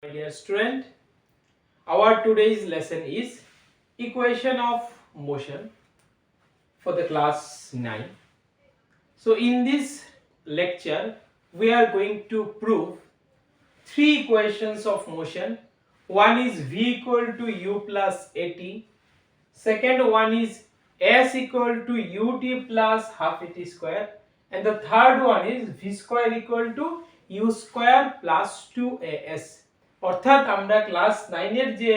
My dear student, our today's lesson is equation of motion for the class 9. So in this lecture we are going to prove three equations of motion. One is v equal to u plus at, second one is s equal to ut plus half at square, and the third one is v square equal to u square plus 2as. অর্থাৎ আমরা class 9 এর যে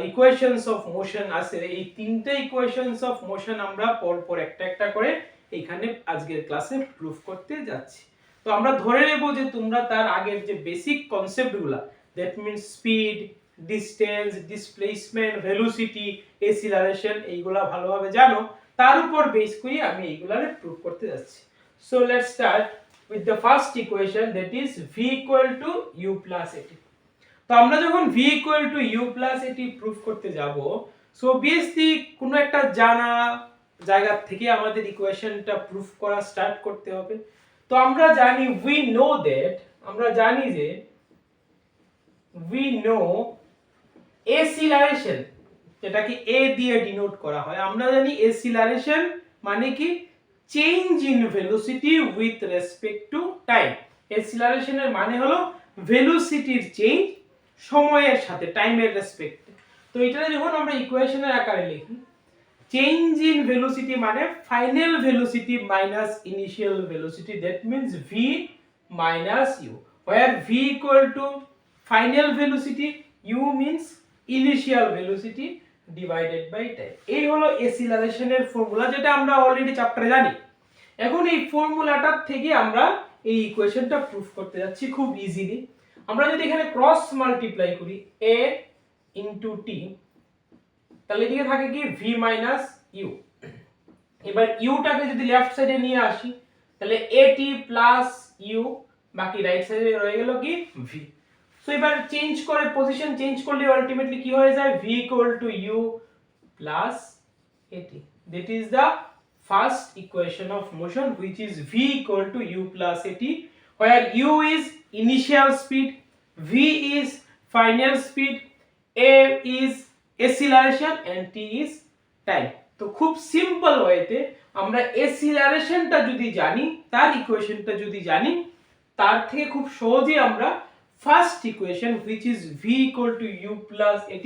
equations of motion আছে এই তিনটে equations of motion আমরা পরপর একটা একটা করে এখানে আজকের ক্লাসে প্রুফ করতে যাচ্ছি। তো আমরা ধরে নেব যে তোমরা তার আগের যে বেসিক কনসেপ্টগুলো, that means speed, distance, displacement, velocity, acceleration, এইগুলা ভালোভাবে জানো। তার উপর বেস করে আমি এইগুলারে প্রুফ করতে যাচ্ছি। So let's start with the first equation, that is v equal to u plus at। তো আমরা যখন v equal to u plus at proof করতে যাব, সো অবভিয়াসলি কোনো একটা জানা জায়গা থেকে আমাদের ইকুয়েশনটা প্রুফ করা স্টার্ট করতে হবে। তো আমরা জানি we know that, আমরা জানি যে we know acceleration, যেটাকে a দিয়ে ডিনোট করা হয়, আমরা জানি acceleration মানে কি change in velocity with respect to time. acceleration এর মানে হলো ভেলোসিটির চেঞ্জ সময়ের সাথে, টাইমের রেসপেক্টে। তো এটা যখন আমরা ইকুয়েশনের আকারে লিখি, চেঞ্জ ইন ভেলোসিটি মানে final velocity minus initial velocity, that means v minus u, where v equal to final velocity, u means initial velocity divided by time। এই হলো অ্যাসিলারেশন এর ফর্মুলা, যেটা আমরা অলরেডি চ্যাপ্টারে জানি। এখন এই ফর্মুলাটার থেকে আমরা এই ইকুয়েশনটা প্রুফ করতে যাচ্ছি খুব ইজিলি। আমরা যদি এখানে ক্রস মাল্টিপ্লাই করি a into t, তাহলে এদিকে থাকে কি v minus u। এবার u টাকে যদি লেফট সাইডে নিয়ে আসি, তাহলে at plus u, বাকি রাইট সাইডে রয়ে গেল কি v। সো এবার চেঞ্জ করে পজিশন চেঞ্জ করলে আলটিমেটলি কি হয়ে যায়, v equal to u plus at। that is the first equation of motion, which is v equal to u plus at, where u is initial speed, v is final speed, a is acceleration and t is time। তো খুব simple ওয়েতে আমরা অ্যাসিলারেশনটা যদি জানি, তার ইকুয়েশনটা যদি জানি, তার থেকে খুব সহজেই আমরা first equation which is v equal to u plus at,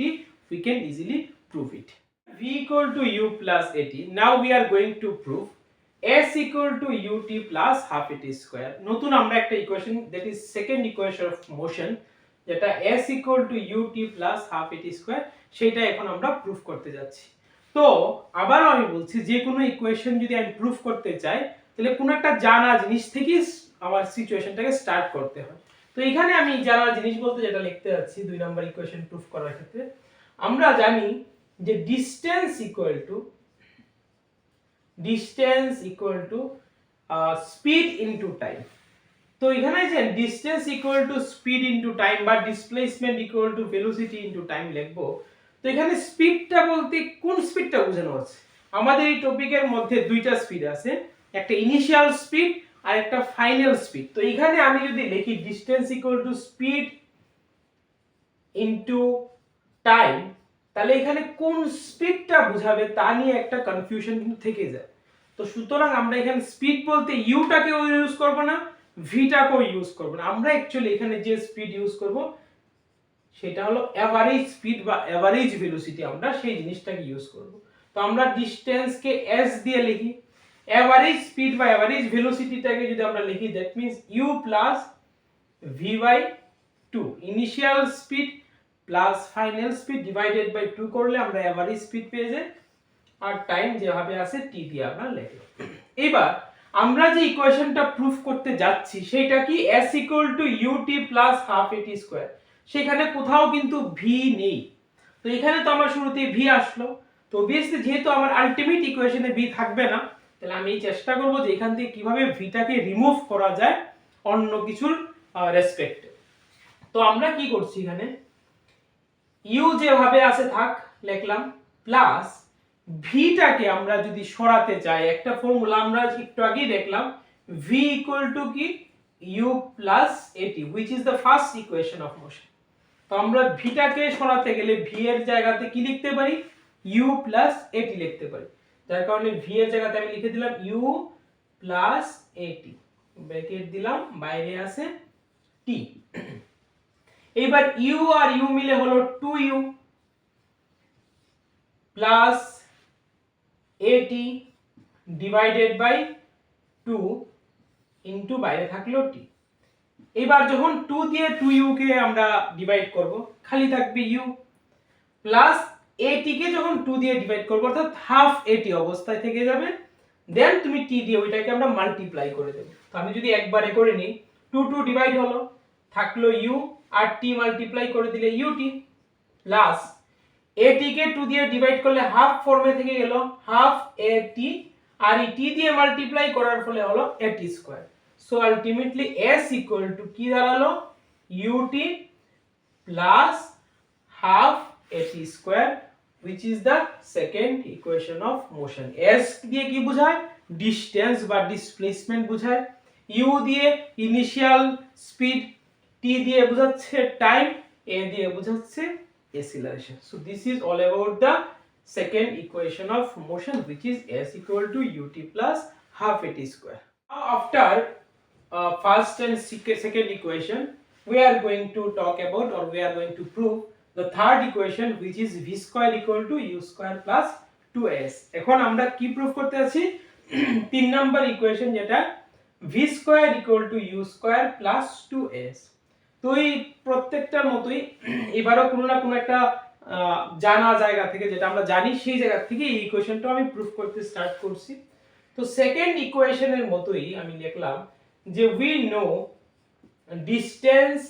we can easily prove it। v equal to u plus at, now we are going to prove s equal to ut plus half at square। নতুন আমরা একটা equation, that is second equation of motion, যেটা s equal to ut plus half at square, সেটা এখন আমরা proof করতে যাচ্ছি। তো আবার আমি বলছি, যে কোনো ইকুয়েশন যদি আমি প্রুফ করতে চাই, তাহলে কোনো একটা জানা জিনিস থেকে আমার সিচুয়েশনটাকে স্টার্ট করতে হয়। তো এখানে আমি জানা জিনিস বলতে যেটা লিখতে যাচ্ছি 2 নাম্বার ইকুয়েশন প্রুফ করার ক্ষেত্রে, আমরা জানি যে distance equal to speed into time. তো এখানে যে distance equal to speed into time বা displacement equal to velocity into time লিখবো। তো এখানে স্পিডটা বলতে কোন স্পিডটা বোঝানো হচ্ছে? আমাদের এই টপিকের মধ্যে দুইটা স্পিড আছে, একটা ইনিশিয়াল স্পিড আর একটা ফাইনাল স্পিড। তো এখানে আমি যদি লিখি distance equal to speed into time, তাহলে এখানে কোন স্পিডটা বোঝাবে তা নিয়ে একটা কনফিউশন কিন্তু থেকে যায়। তো সুতরাং আমরা এখানে স্পিড বলতে ইউটাকেও ইউজ করব না, ভিটাকেও ইউজ করব না। আমরা অ্যাকচুয়ালি এখানে যে স্পিড ইউজ করব সেটা হলো এভারেজ স্পিড বা এভারেজ ভেলোসিটি, আমরা সেই জিনিসটাকে ইউজ করব। তো আমরা ডিসটেন্সকে s দিয়ে লিখি, এভারেজ স্পিড বা এভারেজ ভেলোসিটিটাকে যদি আমরা লিখি, that means u plus v by 2, initial speed plus final speed divided by 2 করলে আমরা এভারেজ স্পিড পেয়ে যাই, আর টাইম যেভাবে আছে t দিয়ে আমরা লিখলাম। এবার আমরা যে ইকুয়েশনটা প্রুফ করতে যাচ্ছি সেটা কি s equal to ut plus half at square, সেখানে কোথাও কিন্তু v নেই। তো এখানে তো আমার শুরুতেই v আসলো, তো অবভিয়াসলি যেহেতু আমার আলটিমেট ইকুয়েশনে v থাকবে না, তাহলে আমি চেষ্টা করব যে এখান থেকে কিভাবে vটাকে রিমুভ করা যায় অন্য কিছুর রেসপেক্টে। তো আমরা কি করছি, এখানে u যেভাবে আছে থাক লিখলাম, প্লাস ভিটাকে আমরা যদি সরাতে চাই, একটা ফর্মুলা আমরা একটু আগেই দেখলাম, v equal to কি u plus at, which is the first equation of motion। তো আমরা ভিটাকে সরাতে গেলে ভি এর জায়গাতে কি লিখতে পারি, ইউ প্লাস এটি লিখতে পারি। যার কারণে ভি এর জায়গাতে আমি লিখে দিলাম ইউ প্লাস এটি, ব্র্যাকেট দিলাম, বাইরে আছে টি। এবার ইউ আর ইউ মিলে হলো 2u প্লাস এটি ডিভাইডেড বাই 2 ইনটু বাইরে থাকলো টি। এবার যখন 2 দিয়ে 2u কে আমরা ডিভাইড করব, খালি থাকবে u প্লাস এটি কে যখন 2 দিয়ে ডিভাইড করব অর্থাৎ হাফ এটি অবস্থায় থেকে যাবে, দেন তুমি টি দিয়ে ওইটাকে আমরা মাল্টিপ্লাই করে দেব। তো আমি যদি একবারে করে নিই, 2 2 ডিভাইড হলো, থাকলো u আর টি মাল্টিপ্লাই করে দিলে ut প্লাস এটি কে 2 দিয়ে ডিভাইড করলে হাফ ফর্মে থেকে গেল, হাফ এটি আর এই টি দিয়ে মাল্টিপ্লাই করার ফলে হলো এটি square. So ultimately s equal to কি দাঁড়ালো, ut প্লাস হাফ এটি square, which is the second equation of motion. s দিয়ে কি বোঝায়, ডিসটেন্স বা ডিসপ্লেসমেন্ট বোঝায়, u দিয়ে ইনিশিয়াল স্পিড, t দিয়ে বোঝাচ্ছে টাইম, a দিয়ে বোঝাচ্ছে acceleration. So this is all about the second equation of motion, which is s equal to ut plus half at square. Now after first and second equation, we are going to talk about, or we are going to prove the third equation, which is v square equal to u square plus 2s. এখন আমরা কি proof করতে আছি, 3 number equation যেটা v square equal to u square plus 2s। তো এই প্রত্যেকটার মতোই এবারও কোনো না কোনো একটা জানা জায়গা থেকে, যেটা আমরা জানি সেই জায়গা থেকে এই ইকুয়েশনটা আমি প্রুফ করতে স্টার্ট করছি। তো সেকেন্ড ইকুয়েশনের মতোই আমি লিখলাম যে we know distance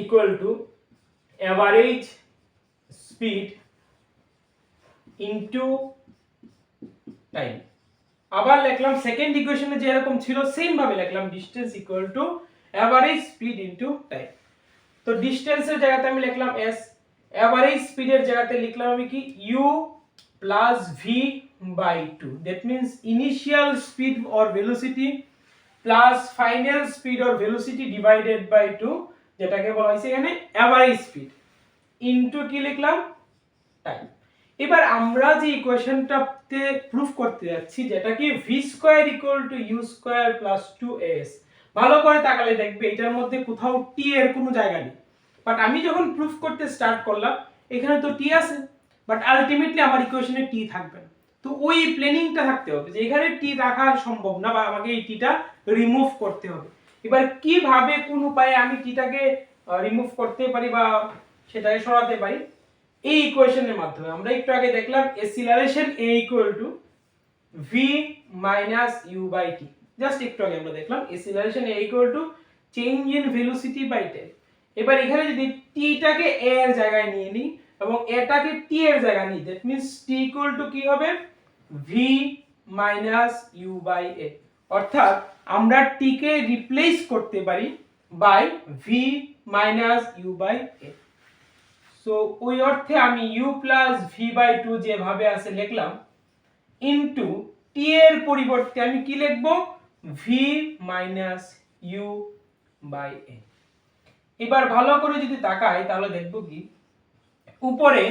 equal to average speed into time। আবার লিখলাম সেকেন্ড ইকুয়েশনে যে এরকম ছিল সেম ভাবে লিখলাম distance equal two average speed into time. তো ডিসটেন্সের জায়গাতে আমি লিখলাম s, এভারেজ স্পিডের জায়গাতে লিখলাম আমি কি u plus v by 2, that means initial speed or velocity plus final speed or velocity divided by 2, যেটাকে বলা হয়েছে এখানে এভারেজ স্পিড, ইনটু কি লিখলাম টাইম। এবার আমরা যে ইকুয়েশনটাতে প্রুফ করতে যাচ্ছি, যেটা কি v square equal to u square plus 2s, ভালো করে তাকালে দেখবে এটার মধ্যে কোথাও t এর কোনো জায়গা নেই। বাট আমি যখন প্রুফ করতে স্টার্ট করলাম, এখানে তো t আছে, বাট আলটিমেটলি আমার ইকুয়েশনে t থাকবে না। তো ওই প্ল্যানিংটা থাকতে হবে যে এখানে t রাখা সম্ভব না, বা আমাকে এই tটা রিমুভ করতে হবে। এবার কিভাবে কোন উপায়ে আমি tটাকে রিমুভ করতে পারি বা সেটাকে সরাতে পারি, এই ইকুয়েশনের মাধ্যমে। আমরা একটু আগে দেখলাম acceleration a equal to v minus u by t, just একটু আগে আমরা দেখলাম acceleration a equal to change in velocity by time. এবার এখানে যদি t টাকে a এর জায়গায় নিয়ে নিই এবং এটাকে t এর জায়গায় নিই, that means t equal to কি হবে, v minus u by a। অর্থাৎ আমরা t কে রিপ্লেস করতে পারি by v minus u by a। So ওই অর্থে আমি u প্লাস v বাই 2 যেভাবে আছে লিখলাম, ইনটু t এর পরিবর্তে আমি কি লিখব, v minus u by a। এবার ভালো করে যদি তাকাই তাহলে দেখব কি, উপরে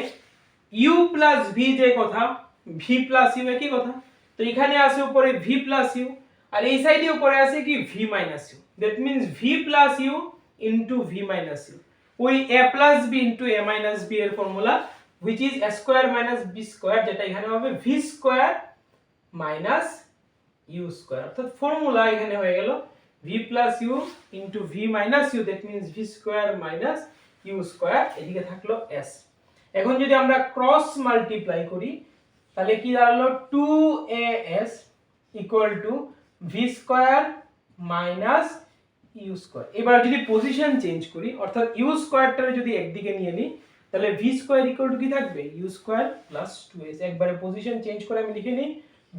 u প্লাস v যে কথা, v প্লাস u একই কথা। তো এখানে আছে উপরে v প্লাস u, আর এই সাইডে উপরে আছে কি v minus u, that means v plus u into v minus u। ওই a plus b into a minus b এর formula, which is a square minus b square, যেটা এখানে হবে v square minus u square। অর্থাৎ formula এখানে হয়ে গেল v plus u into v minus u, that means v square minus u square, এদিকে থাকলো s। এখন যদি আমরা ক্রস মাল্টিপ্লাই করি তাহলে কি দাঁড়ালো, 2as equal to v square minus u square. এবার যদি পজিশন চেঞ্জ করি, অর্থাৎ u স্কয়ারটারে যদি একদিকে নিয়ে নিই, তাহলে v স্কয়ার ইকুয়াল টু কি থাকবে, u স্কয়ার প্লাস 2s। একবারে পজিশন চেঞ্জ করে আমি লিখে নিই,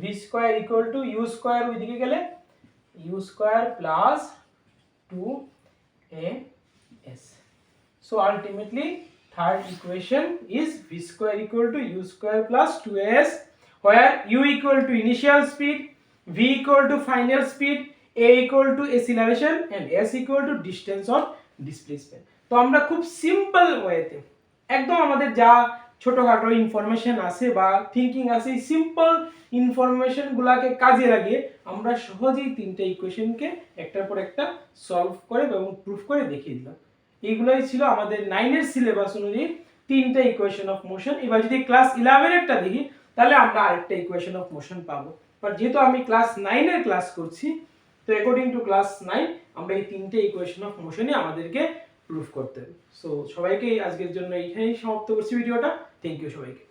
v square equal to u square ওইদিকে গেলে u square plus 2as। So ultimately third equation is v square equal to u square plus 2as, where u equal to initial speed, v equal to final speed, a equal to acceleration and s equal to distance or displacement। তো আমরা খুব simple ওয়েতে একদম আমাদের যা ছোটখাটো information আছে বা থিংকিং আছে এই সিম্পল ইনফরমেশন গুলাকে কাজে লাগিয়ে আমরা সহজেই তিনটা ইকুয়েশনকে একটার পর একটা সলভ করে এবং প্রুফ করে দেখিয়ে দিলাম। এইগুলাই ছিল আমাদের 9 এর সিলেবাস অনুযায়ী তিনটা ইকুয়েশন অফ মোশন। এবার যদি ক্লাস 11 এরটা দেখি তাহলে আমরা আরেকটা ইকুয়েশন অফ মোশন পাবো, বাট যেহেতু আমি ক্লাস 9 এর ক্লাস করছি তো অ্যাকর্ডিং টু ক্লাস 9 আমরা এই তিনটে ইকুয়েশন অফ মোশনই আমাদেরকে প্রুফ করতে হবে। সো সবাইকে আজকের জন্য এইখানেই সমাপ্ত করছি ভিডিওটা। থ্যাংক ইউ সবাইকে।